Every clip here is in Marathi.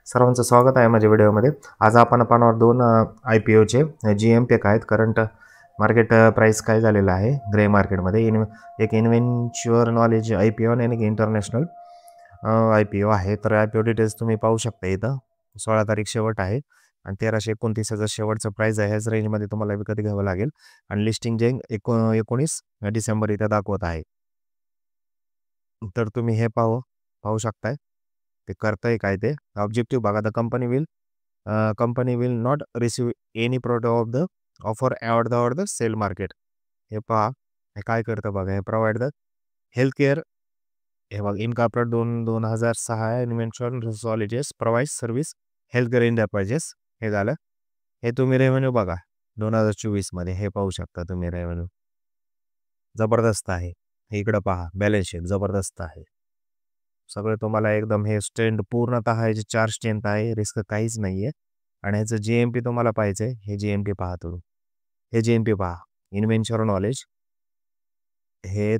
सर्वांचं स्वागत आहे माझ्या व्हिडिओमध्ये. आज आपण पाहणार दोन IPOचे GMP आहेत. करंट मार्केट प्राइस काय झालेलं आहे ग्रे मार्केटमध्ये. एक इन्व्हेंचर नॉलेज IPO आणि एक इंटरनॅशनल IPO आहे. तर IPO डिटेल्स तुम्ही पाहू शकता. इथं 16 तारीख शेवट आहे आणि 1329 शेवटचं प्राइस आहे. ह्याच रेंजमध्ये तुम्हाला विकत घ्यावं लागेल आणि लिस्टिंग जे 19 डिसेंबर इथं दाखवत आहे. तर तुम्ही हे पाहू शकताय ते करताय काय ते ऑब्जेक्टिव्ह बघा. The company will not receive any product of the offer at the sale market. हे पहा हे काय करतं बघा. हे प्रोव्हाइड द हेल्थ केअर. हे बघा incorporate 2006 invention provide service health care India पाहिजेस. हे झालं. हे तुम्ही रेव्हेन्यू बघा 2024 मध्ये. हे पाहू शकता तुम्ही रेव्हेन्यू जबरदस्त आहे. हे इकडं पहा बॅलन्स शीट जबरदस्त आहे. सगळं तुम्हाला एकदम हे स्ट्रेंथ पूर्णतः हे जे 4 स्ट्रेंथ आहे, रिस्क काहीच नाही आहे. आणि ह्याचं GMP तुम्हाला पाहिजे आहे. हे GMP पहा तुम्ही. हे GMP पहा. इन्व्हेंचर नॉलेज हे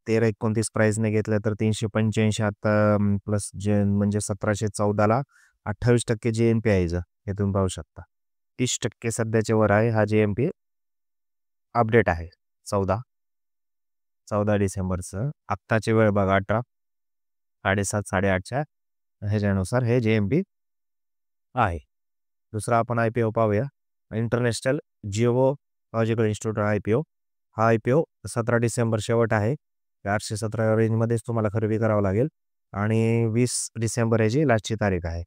1329 प्राईसने घेतलं तर 385 आता प्लस जे म्हणजे 1714ला 28% GMP आहे हिचं. हे तुम्ही पाहू शकता. 30% सध्याच्या वर आहे. हा GMP अपडेट आहे 14 डिसेंबरचं. आत्ताची वेळ बघा 18 7:30 8:30च्या ह्याच्यानुसार हे GMP आहे. दुसरा आपण IPO पाहूया. International geological institute IPO. हा IPO 17 डिसेंबर शेवट आहे. 817 रेंजमध्येच तुम्हाला खरेदी करावं लागेल आणि 20 डिसेंबर याची लास्टची तारीख आहे.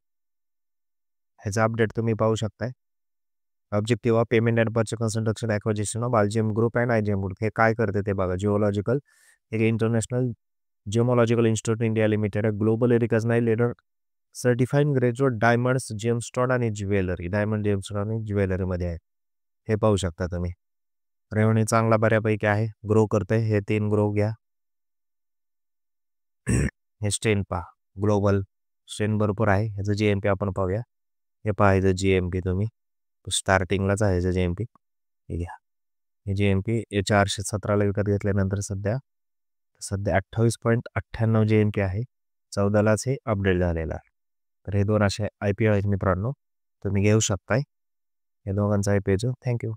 ह्याचं अपडेट तुम्ही पाहू शकताय. Objective of payment and purchase construction acquisition of आलजीएम ग्रुप अँड IGM ग्रुप. हे काय करते ते बघा. जिओलॉजिकल एक international geological institute India limited globally recognised leader certified graduate diamonds gemstone आणि ज्वेलरी. डायमंड जेमस्टोन आणि ज्वेलरीमध्ये आहे. हे पाहू शकता तुम्ही. रेव्हेन्यू चांगला बऱ्यापैकी आहे. ग्रो करते. हे 3 ग्रो घ्या. हे स्ट्रेंथ पहा. ग्लोबल स्ट्रेंथ भरपूर आहे. ह्याचं GMP आपण पाहूया. हे पहा ह्याचं GMP तुम्ही स्टार्टिंगलाच आहे ह्याचं GMP. हे घ्या. हे GMP 417ला विकत घेतल्यानंतर सध्या 28.98 GMP आहे. 14लाच हे अपडेट झालेलं आहे. तर हे दोन असे IPO आहेत मित्रांनो. तुम्ही घेऊ शकताय. या दोघांचा IPO. थँक्यू.